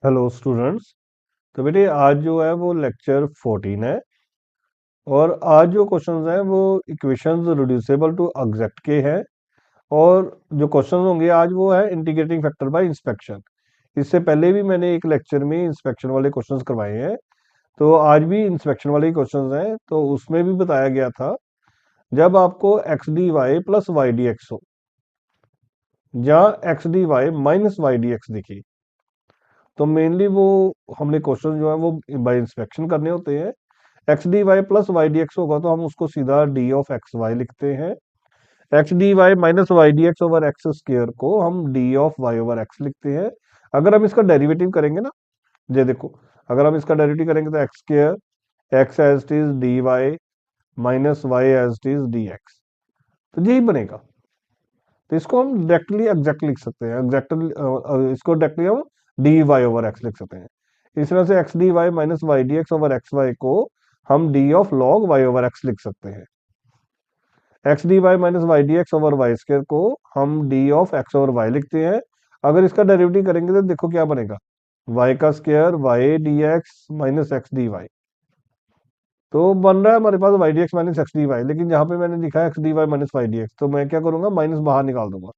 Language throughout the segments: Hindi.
Hello students. तो बेटे आज जो है वो लेक्चर 14 है और आज जो क्वेश्चंस हैं वो इक्वेशंस रिड्यूसिबल टू एग्जैक्ट के हैं। और जो क्वेश्चंस होंगे आज वो है इंटीग्रेटिंग फैक्टर बाय इंस्पेक्शन। इससे पहले भी मैंने एक लेक्चर में इंस्पेक्शन वाले क्वेश्चंस करवाए हैं, तो आज भी इंस्पेक्शन वाले क्वेश्चंस हैं। तो उसमें भी बताया गया था जब आपको x d y plus y d x हो या x d y minus y d x दिखी, तो मेनली वो हमने क्वेश्चन जो है वो बाय इंस्पेक्शन करने होते हैं। X d y plus y d x होगा तो हम उसको सीधा डी ऑफ एक्स वाई लिखते हैं। X d y minus y d x over x square को हम d of y over x लिखते हैं। अगर हम इसका डेरिवेटिव करेंगे ना, ये देखो, अगर हम इसका डेरिवेटिव करेंगे तो x square x as it is d y minus y as it is d x, तो यही बनेगा। तो इसको हम डायरेक्टली एग्जैक्ट लिख सकते हैं, एग्जैक्टली इसको डायरेक्टली हम डी वाई ओवर एक्स लिख सकते हैं। इस तरह से x d y minus y d x over x y को हम d of log y over x लिख सकते हैं। X d y minus y d x over y square को हम d of x over y लिखते हैं। अगर इसका डेरिवेटिव करेंगे तो देखो क्या बनेगा, वाई का square y d x minus x d y. तो बन रहा है हमारे पास y d x minus x d y, लेकिन यहाँ पे मैंने लिखा है x d y minus y d x, तो मैं क्या करूंगा, माइनस बाहर निकाल दूंगा।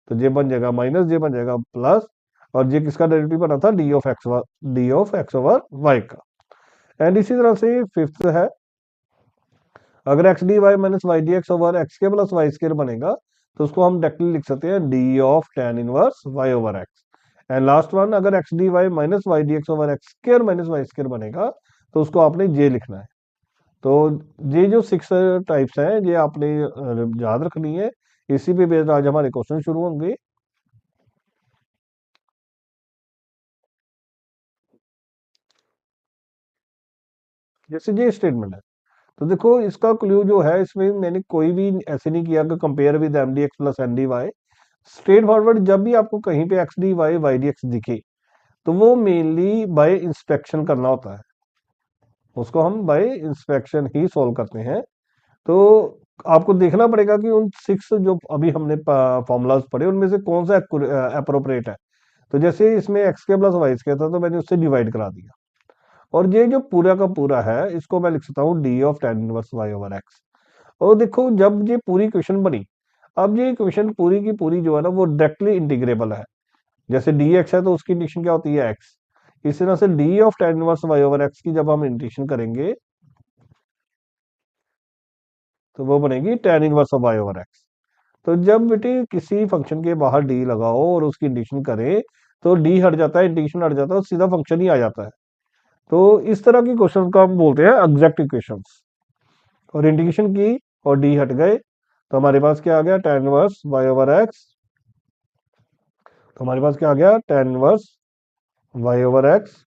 तो ये बन जाएगा माइनस, ये बन जाएगा प्लस, और ये किसका डेरिवेटिव बना था, d of x over y का। एंड इसी तरह से फिफ्थ है, अगर x d y minus y d x over x के प्लस वाई स्क्र बनेगा तो उसको हम डायरेक्टली लिख सकते हैं d of tan inverse y over x. And last one, अगर x d y minus y d x over x square minus y square बनेगा तो उसको आपने जे लिखना है। तो ये जो सिक्स टाइप्स हैं ये आपने याद रखनी है। इसी पे बेस्ड आज हमारे क्वेश्चन शुरू होंगे। जैसे ये स्टेटमेंट है, तो देखो इसका क्लू जो है, इसमें मैंने कोई भी ऐसे नहीं किया कि compare with m d x plus n d y. Straightforward जब भी आपको कहीं पे x d y y d x दिखे तो वो मेनली बाय इंस्पेक्शन करना होता है, उसको हम बाय इंस्पेक्शन ही सॉल्व करते हैं। तो आपको देखना पड़ेगा कि उन सिक्स जो अभी हमने फॉर्मूलाज पढ़े उनमें से कौन सा अप्रोप्रिएट है। तो जैसे इसमें एक्स के प्लस वाई स्क्वायर था तो मैंने उससे डिवाइड करा दिया, और ये जो पूरा का पूरा है इसको मैं लिख सकता हूँ d of tan inverse y over x. और देखो जब ये पूरी इक्वेशन बनी, अब ये इक्वेशन पूरी की पूरी जो है ना वो डायरेक्टली इंटीग्रेबल है। जैसे डी एक्स है तो उसकी इंटीग्रेशन क्या होती है, एक्स। इस तरह से d of tan inverse y over x की जब हम इंटीग्रेशन करेंगे तो वो बनेगी tan inverse of y over x. तो जब बेटे किसी फंक्शन के बाहर डी लगाओ और उसकी इंटीग्रेशन करें तो डी हट जाता है, इंटीग्रेशन हट जाता है, और सीधा फंक्शन ही आ जाता है। तो इस तरह की क्वेश्चन को हम बोलते हैं एग्जैक्ट इक्वेशंस। और इंटीग्रेशन की और डी हट गए तो हमारे पास क्या आ गया, tan inverse y over x. तो हमारे पास क्या आ गया, tan inverse y over x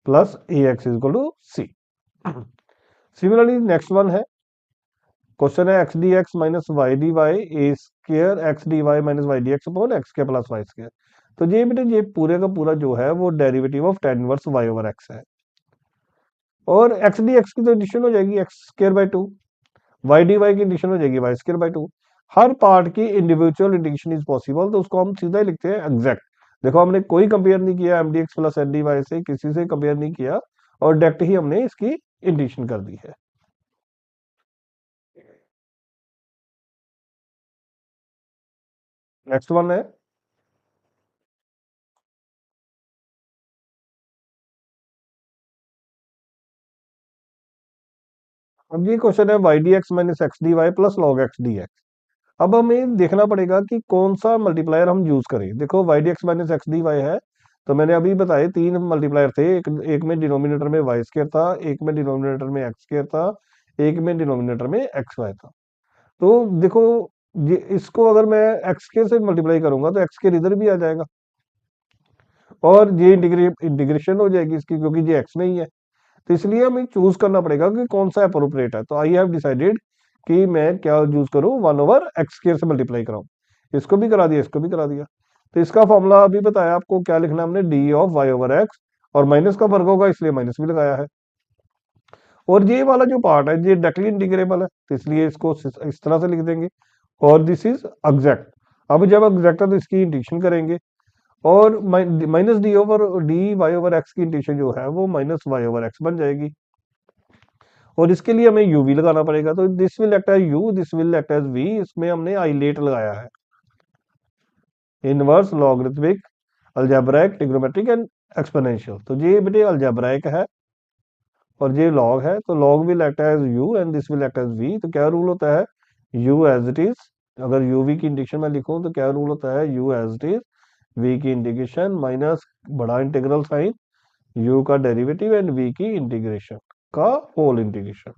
plus a x equal to c. Similarly next one है, क्वेश्चन है x d x minus y d y a square x d y minus y d x upon x के प्लस वाई स्क्र। तो ये बेटे ये पूरे का पूरा जो है वो derivative of tan inverse y over x है। और एक्स डी एक्स की तो एडिशन हो जाएगी x square by two, y d y की एडिशन हो जाएगी वाई स्क्र बाय टू। हर पार्ट की इंडिविजुअल इंटीग्रेशन इज पॉसिबल, तो उसको हम सीधा ही लिखते हैं एग्जैक्ट। देखो हमने कोई कंपेयर नहीं किया m d x plus n d y से, किसी से कंपेयर नहीं किया, और डायरेक्ट ही हमने इसकी इंटीग्रेशन कर दी है। नेक्स्ट वन है, अब ये क्वेश्चन है y d x minus x d y plus log x d x. अब हमें देखना पड़ेगा कि कौन सा मल्टीप्लायर हम यूज करें। देखो y d x minus x d y है, तो मैंने अभी बताए तीन मल्टीप्लायर थे, एक में डिनोमिनेटर में वाई स्क्वायर था, एक में डिनोमिनेटर में एक्स स्क्वायर था, एक में डिनोमिनेटर में एक्स वाई था। तो देखो ये इसको अगर मैं एक्स के से मल्टीप्लाई करूंगा तो एक्स के इधर भी आ जाएगा, और ये इंटीग्रेशन हो जाएगी इसकी, क्योंकि ये एक्स में ही है। तो इसलिए हमें चूज करना पड़ेगा कि कौन सा अप्रोप्रिएट है। तो आई हैव डिसाइडेड कि मैं क्या यूज करूं, वन ओवर एक्स स्क्वायर से मल्टीप्लाई कराऊं। इसको भी करा दिया, इसको भी करा दिया। तो इसका फॉर्मूला अभी बताया आपको, क्या लिखना है हमने, d of y over x, और माइनस का वर्ग होगा इसलिए माइनस भी लगाया है। और ये वाला जो पार्ट है ये डायरेक्टली इंटीग्रेबल है, तो इसलिए इसको इस तरह से लिख देंगे, और दिस इज एग्जैक्ट। अब जब एग्जैक्ट है तो इसकी इंटीग्रेशन करेंगे, और minus d over d y over x की इंटीग्रेशन जो है वो माइनस वाई ओवर एक्स बन जाएगी। और इसके लिए हमें यू वी लगाना पड़ेगा, तो this will act as u, this will act as v, इसमें हमने आइलेट लगाया है, inverse, logarithmic, algebraic, trigonometric and exponential. तो ये बेटे अलजेब्राइक है और ये लॉग है, तो log will act as u and this will act as v. तो क्या रूल होता है, यू एज इट इज, अगर यू वी की इंटीग्रेशन में लिखूं तो क्या रूल होता है, u as it is, v की इंटीग्रेशन माइनस बड़ा इंटीग्रल साइन यू का डेरिवेटिव एंड वी की इंटीग्रेशन का होल इंटीग्रेशन।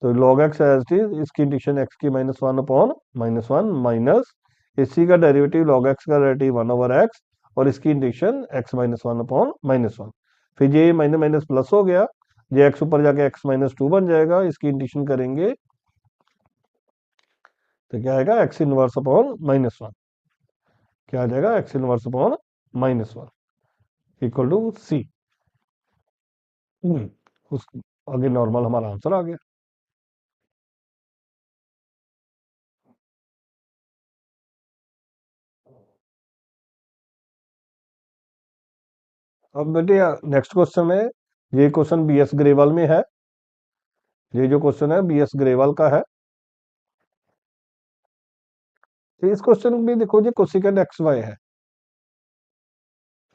तो log x as it is, इसकी इंटीग्रेशन x की -1 अपॉन -1 माइनस इसी का डेरिवेटिव log x का डेरिवेटिव 1 ओवर x और इसकी इंटीग्रेशन x -1 अपॉन -1। फिर ये माइनस माइनस प्लस हो गया, ये x ऊपर जाके x -2 बन जाएगा, इसकी इंटीग्रेशन करेंगे तो क्या आएगा, x इनवर्स अपॉन -1। क्या आ जाएगा, x inverse upon -1 equal to c। उस आगे नॉर्मल हमारा आंसर आ गया। अब बेटे नेक्स्ट क्वेश्चन है, ये क्वेश्चन बी एस ग्रेवाल में है। ये जो क्वेश्चन है बी एस ग्रेवाल का है। तो इस क्वेश्चन में देखो जी कोसिकेंड एक्स वाई है,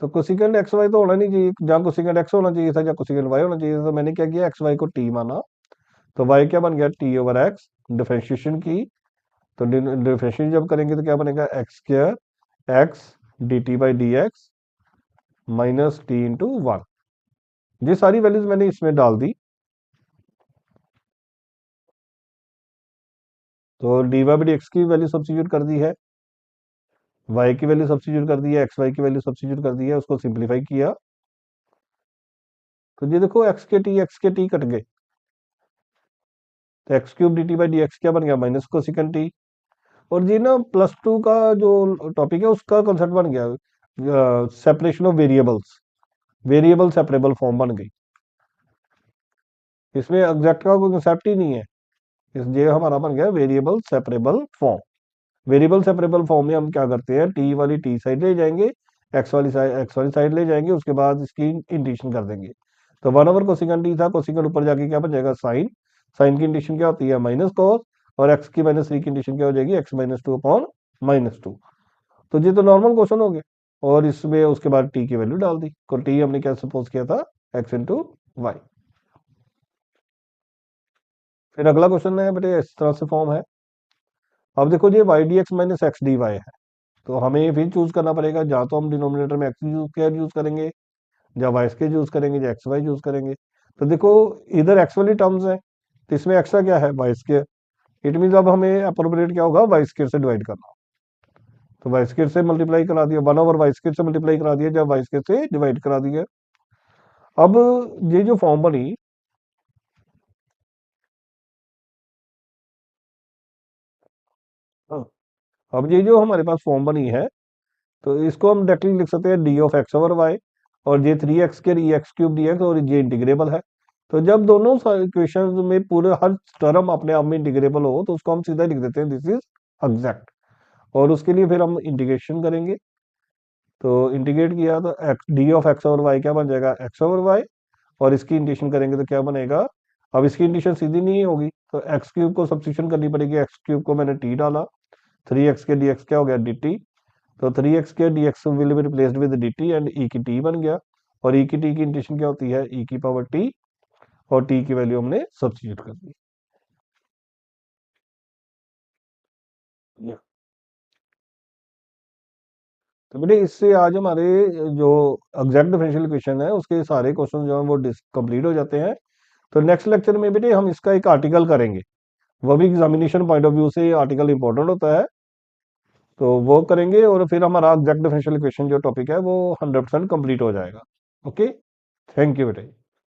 तो कोसिकेंड एक्स वाई तो होना नहीं चाहिए, जहाँ कोसिकेंड एक्स होना चाहिए था, जहाँ कोसिकेंड वाई होना चाहिए था। तो मैंने क्या किया, एक्स वाई को टी माना, तो वाई क्या बन गया, टी ओवर एक्स, डिफरेंशिएशन की। तो डिफरेंशिएशन जब करेंगे तो क्या बनेगा, x square x d t by d x minus t into one. ये सारी वैल्यूज मैंने इसमें डाल दी। तो d y by d x की वैल्यू सब्स्टिट्यूट कर दी है, वाई की वैल्यू सब्स्टिट्यूट कर दी है, एक्स वाई की वैल्यू सब्स्टिट्यूट कर दी है, उसको सिंप्लीफाई किया। तो ये देखो एक्स के टी कट गए, तो x cube D t by d x क्या बन गया, माइनस कोसिकन टी। और ये ना +2 का जो टॉपिक है उसका कॉन्सेप्ट बन गया, separation of variables, variable separable form बन गई। इसमें एग्जैक्ट का कोई कंसेप्ट ही नहीं है, ये हमारा बन गया variable separable form. Variable separable form में हम क्या करते हैं, टी वाली टी साइड ले जाएंगे, एक्स वाली साइड ले जाएंगे, उसके बाद इसकी इंटीग्रेशन कर देंगे। तो 1 ओवर कोसिकन टी था, कोसिकन ऊपर जाके क्या बन जाएगा, साइन, साइन की इंटीग्रेशन क्या होती है, माइनस कॉस, और एक्स की -3 की इंटीग्रेशन क्या हो जाएगी, x-2 अपॉन -2। तो ये तो नॉर्मल क्वेश्चन हो गया, और इसमें उसके बाद टी की वैल्यू डाल दी, तो टी हमने क्या सपोज किया था, x इंटू वाई। फिर अगला क्वेश्चन है बेटे इस तरह से फॉर्म है। अब देखो ये y d x minus x d y है, तो हमें फिर चूज करना पड़ेगा, जहाँ तो हम डिनोमिनेटर में एक्स स्क्वायर यूज करेंगे, या वाई स्क्वायर यूज करेंगे, या एक्स वाई यूज करेंगे। तो देखो इधर एक्स वाली टर्म्स है, तो इसमें एक्स्ट्रा क्या है, वाई स्क्वायर। इट मीन अब हमें अप्रोप्रिएट क्या होगा, वाई स्क्वायर से डिवाइड करना। तो वाई स्क्वायर से मल्टीप्लाई करा दिया, 1 ओवर वाई स्क्वायर से मल्टीप्लाई करा दिया, जब वाई स्क्वायर से डिवाइड करा दिया। अब ये जो फॉर्म बनी, हाँ, अब ये जो हमारे पास फॉर्म बनी है, तो इसको हम डायरेक्टली लिख सकते हैं d of x over y, और ये 3x के e x cube d x, और ये इंटीग्रेबल है। तो जब दोनों इक्वेशन में पूरे हर टर्म अपने आप में इंटीग्रेबल हो, तो उसको हम सीधा लिख देते हैं दिस इज एग्जैक्ट। और उसके लिए फिर हम इंटीग्रेशन करेंगे, तो इंटीग्रेट किया तो d of x over y क्या बन जाएगा, एक्स ओवर वाई, और इसकी इंटीग्रेशन करेंगे तो क्या बनेगा। अब इसकी इंटीग्रेशन सीधी नहीं होगी, तो एक्स क्यूब को सब्स्टिट्यूशन करनी पड़ेगी, एक्स क्यूब को मैंने टी डाला, 3x के डी एक्स क्या हो गया, डी टी। तो 3x के d x will be replaced with d t and e की टी बन गया। और ई की टी की इंटीग्रेशन क्या होती है, ई की पावर टी, और टी की वैल्यू हमने सब्स्टिट्यूट कर दी। तो बेटे इससे आज हमारे जो एग्जैक्ट डिफरेंशियल इक्वेशन है उसके सारे क्वेश्चन जो है वो कंप्लीट हो जाते हैं। तो नेक्स्ट लेक्चर में बेटे हम इसका एक आर्टिकल करेंगे, वो भी एग्जामिनेशन पॉइंट ऑफ व्यू से आर्टिकल इंपॉर्टेंट होता है, तो वो करेंगे, और फिर हमारा एग्जैक्ट डिफरेंशियल इक्वेशन जो टॉपिक है वो 100% कंप्लीट हो जाएगा। ओके, थैंक यू बेटे।